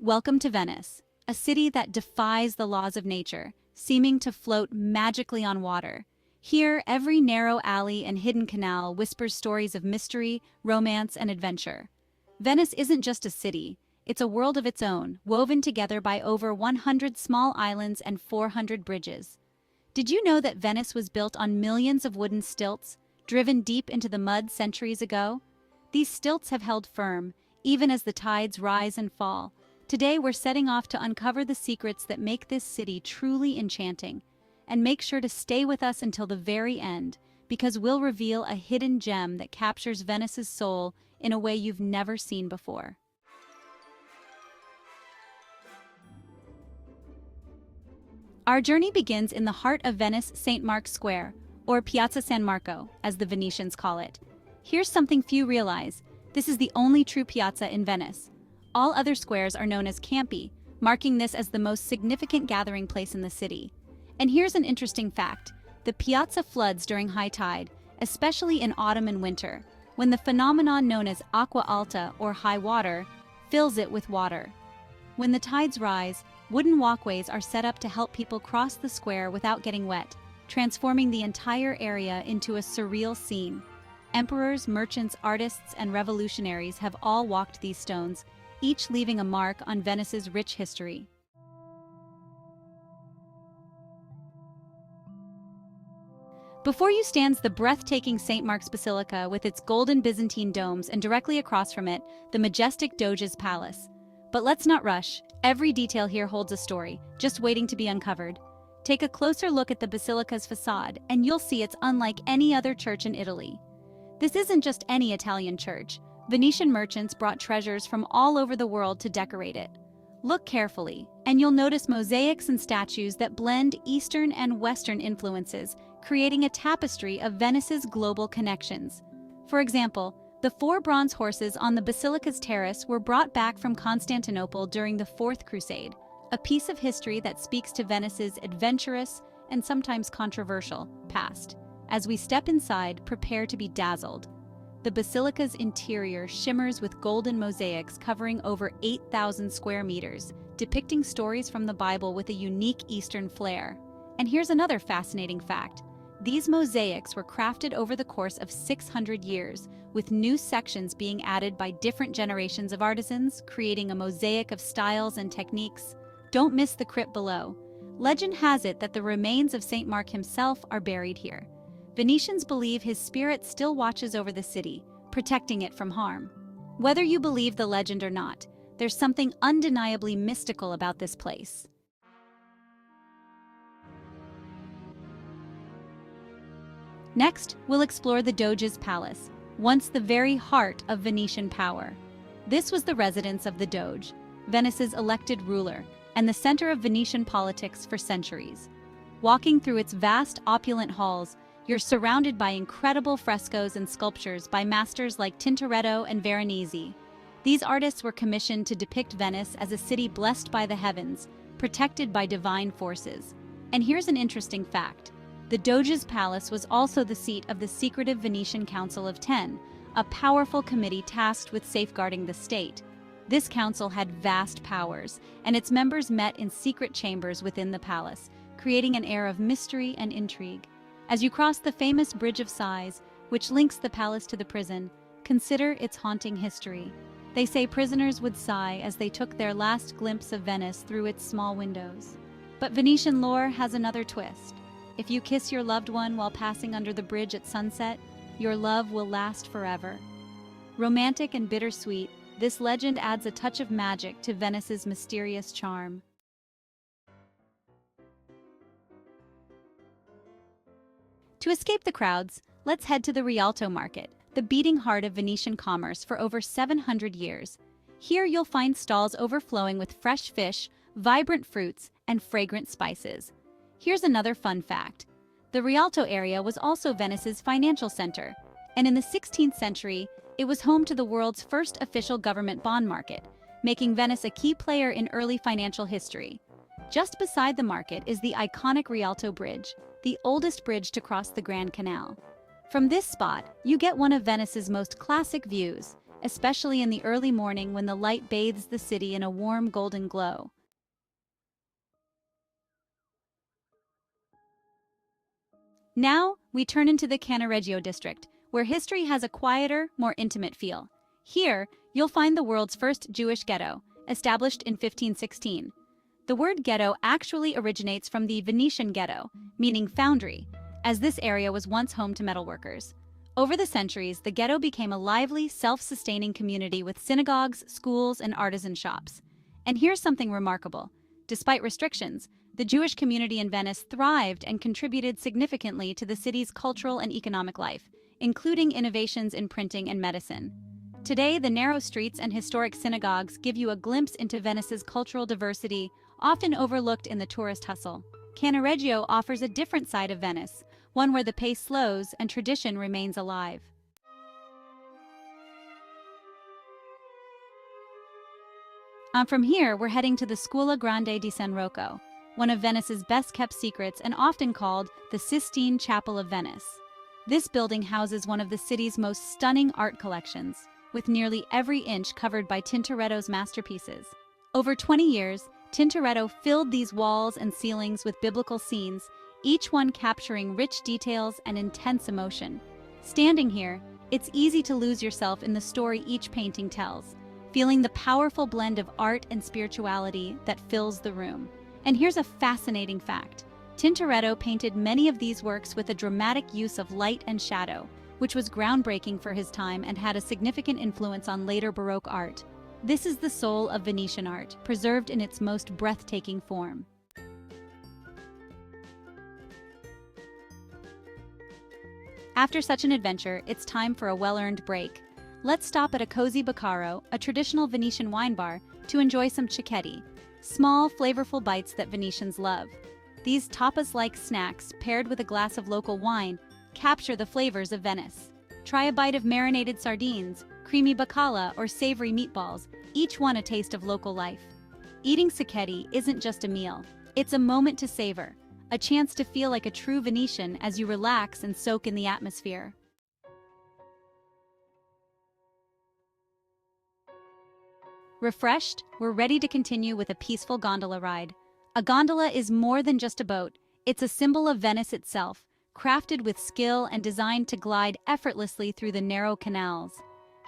Welcome to Venice, a city that defies the laws of nature, seeming to float magically on water. Here, every narrow alley and hidden canal whispers stories of mystery, romance, and adventure. Venice isn't just a city, it's a world of its own, woven together by over 100 small islands and 400 bridges. Did you know that Venice was built on millions of wooden stilts, driven deep into the mud centuries ago? These stilts have held firm, even as the tides rise and fall. Today we're setting off to uncover the secrets that make this city truly enchanting. And make sure to stay with us until the very end, because we'll reveal a hidden gem that captures Venice's soul in a way you've never seen before. Our journey begins in the heart of Venice St. Mark's Square, or Piazza San Marco, as the Venetians call it. Here's something few realize. This is the only true piazza in Venice. All other squares are known as campi, marking this as the most significant gathering place in the city. And here's an interesting fact. The piazza floods during high tide, especially in autumn and winter, when the phenomenon known as Acqua Alta, or high water, fills it with water. When the tides rise, wooden walkways are set up to help people cross the square without getting wet, transforming the entire area into a surreal scene. Emperors, merchants, artists, and revolutionaries have all walked these stones, each leaving a mark on Venice's rich history. Before you stands the breathtaking St. Mark's Basilica with its golden Byzantine domes, and directly across from it, the majestic Doge's palace. But let's not rush. Every detail here holds a story, just waiting to be uncovered. Take a closer look at the basilica's facade, and you'll see it's unlike any other church in Italy. This isn't just any Italian church. Venetian merchants brought treasures from all over the world to decorate it. Look carefully, and you'll notice mosaics and statues that blend Eastern and Western influences, creating a tapestry of Venice's global connections. For example, the 4 bronze horses on the basilica's terrace were brought back from Constantinople during the Fourth Crusade, a piece of history that speaks to Venice's adventurous and sometimes controversial past. As we step inside, prepare to be dazzled. The basilica's interior shimmers with golden mosaics covering over 8,000 square meters, depicting stories from the Bible with a unique Eastern flair. And here's another fascinating fact. These mosaics were crafted over the course of 600 years, with new sections being added by different generations of artisans, creating a mosaic of styles and techniques. Don't miss the crypt below. Legend has it that the remains of St. Mark himself are buried here. Venetians believe his spirit still watches over the city, protecting it from harm. Whether you believe the legend or not, there's something undeniably mystical about this place. Next, we'll explore the Doge's palace, once the very heart of Venetian power. This was the residence of the Doge, Venice's elected ruler, and the center of Venetian politics for centuries. Walking through its vast, opulent halls, you're surrounded by incredible frescoes and sculptures by masters like Tintoretto and Veronese. These artists were commissioned to depict Venice as a city blessed by the heavens, protected by divine forces. And here's an interesting fact. The Doge's palace was also the seat of the secretive Venetian Council of Ten, a powerful committee tasked with safeguarding the state. This council had vast powers, and its members met in secret chambers within the palace, creating an air of mystery and intrigue. As you cross the famous Bridge of Sighs, which links the palace to the prison, consider its haunting history. They say prisoners would sigh as they took their last glimpse of Venice through its small windows. But Venetian lore has another twist. If you kiss your loved one while passing under the bridge at sunset, your love will last forever. Romantic and bittersweet, this legend adds a touch of magic to Venice's mysterious charm. To escape the crowds, let's head to the Rialto market, the beating heart of Venetian commerce for over 700 years. Here you'll find stalls overflowing with fresh fish, vibrant fruits, and fragrant spices. Here's another fun fact. The Rialto area was also Venice's financial center, and in the 16th century, it was home to the world's first official government bond market, making Venice a key player in early financial history. Just beside the market is the iconic Rialto Bridge, the oldest bridge to cross the Grand Canal. From this spot, you get one of Venice's most classic views, especially in the early morning when the light bathes the city in a warm golden glow. Now, we turn into the Cannaregio district, where history has a quieter, more intimate feel. Here, you'll find the world's first Jewish ghetto, established in 1516. The word ghetto actually originates from the Venetian ghetto, meaning foundry, as this area was once home to metalworkers. Over the centuries, the ghetto became a lively, self-sustaining community with synagogues, schools, and artisan shops. And here's something remarkable. Despite restrictions, the Jewish community in Venice thrived and contributed significantly to the city's cultural and economic life, including innovations in printing and medicine. Today, the narrow streets and historic synagogues give you a glimpse into Venice's cultural diversity, often overlooked in the tourist hustle. Cannaregio offers a different side of Venice, one where the pace slows and tradition remains alive. From here, we're heading to the Scuola Grande di San Rocco, one of Venice's best-kept secrets and often called the Sistine Chapel of Venice. This building houses one of the city's most stunning art collections, with nearly every inch covered by Tintoretto's masterpieces. Over 20 years, Tintoretto filled these walls and ceilings with biblical scenes, each one capturing rich details and intense emotion. Standing here, it's easy to lose yourself in the story each painting tells, feeling the powerful blend of art and spirituality that fills the room. And here's a fascinating fact. Tintoretto painted many of these works with a dramatic use of light and shadow, which was groundbreaking for his time and had a significant influence on later Baroque art. This is the soul of Venetian art, preserved in its most breathtaking form. After such an adventure, it's time for a well-earned break. Let's stop at a cozy Bacaro, a traditional Venetian wine bar, to enjoy some cicchetti, small, flavorful bites that Venetians love. These tapas-like snacks, paired with a glass of local wine, capture the flavors of Venice. Try a bite of marinated sardines, creamy bacala, or savory meatballs, each one a taste of local life. Eating cicchetti isn't just a meal, it's a moment to savor, a chance to feel like a true Venetian as you relax and soak in the atmosphere. Refreshed, we're ready to continue with a peaceful gondola ride. A gondola is more than just a boat, it's a symbol of Venice itself, crafted with skill and designed to glide effortlessly through the narrow canals.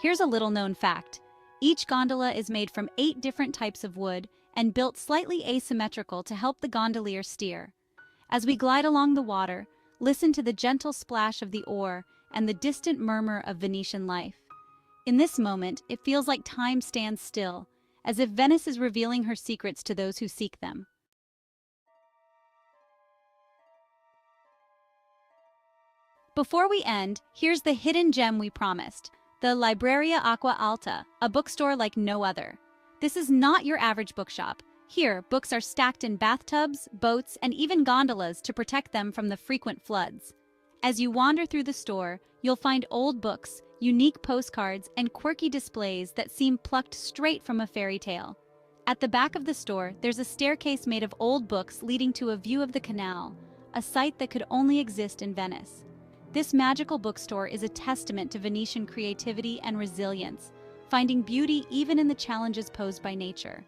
Here's a little-known fact. Each gondola is made from 8 different types of wood and built slightly asymmetrical to help the gondolier steer. As we glide along the water, listen to the gentle splash of the oar and the distant murmur of Venetian life. In this moment, it feels like time stands still, as if Venice is revealing her secrets to those who seek them. Before we end, here's the hidden gem we promised, the Libreria Acqua Alta, a bookstore like no other. This is not your average bookshop. Here, books are stacked in bathtubs, boats, and even gondolas to protect them from the frequent floods. As you wander through the store, you'll find old books, unique postcards, and quirky displays that seem plucked straight from a fairy tale. At the back of the store, there's a staircase made of old books leading to a view of the canal, a sight that could only exist in Venice. This magical bookstore is a testament to Venetian creativity and resilience, finding beauty even in the challenges posed by nature.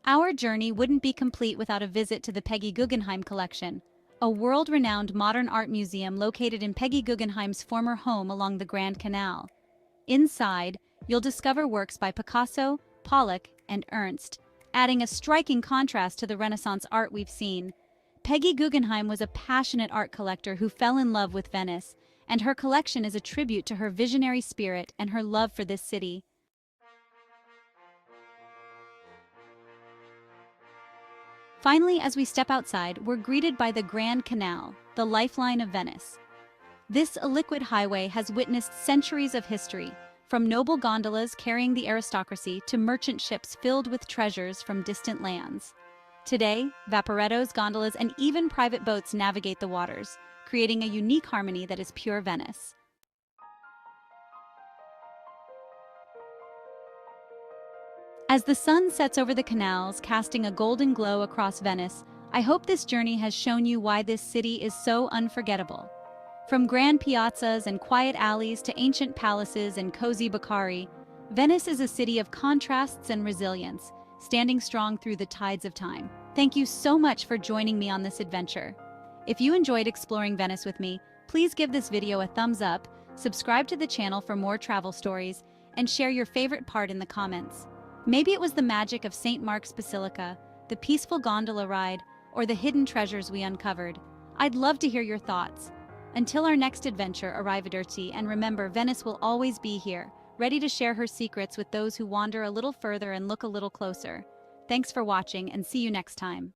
Our journey wouldn't be complete without a visit to the Peggy Guggenheim collection, a world-renowned modern art museum located in Peggy Guggenheim's former home along the Grand Canal. Inside, you'll discover works by Picasso, Pollock, and Ernst, adding a striking contrast to the Renaissance art we've seen. Peggy Guggenheim was a passionate art collector who fell in love with Venice, and her collection is a tribute to her visionary spirit and her love for this city. Finally, as we step outside, we're greeted by the Grand Canal, the lifeline of Venice. This illiquid highway has witnessed centuries of history, from noble gondolas carrying the aristocracy to merchant ships filled with treasures from distant lands. Today, vaporettos, gondolas, and even private boats navigate the waters, creating a unique harmony that is pure Venice. As the sun sets over the canals, casting a golden glow across Venice, I hope this journey has shown you why this city is so unforgettable. From grand piazzas and quiet alleys to ancient palaces and cozy Bacari, Venice is a city of contrasts and resilience, standing strong through the tides of time. Thank you so much for joining me on this adventure. If you enjoyed exploring Venice with me, please give this video a thumbs up, subscribe to the channel for more travel stories, and share your favorite part in the comments. Maybe it was the magic of St. Mark's Basilica, the peaceful gondola ride, or the hidden treasures we uncovered. I'd love to hear your thoughts. Until our next adventure, arrivederci, and remember, Venice will always be here, ready to share her secrets with those who wander a little further and look a little closer. Thanks for watching, and see you next time.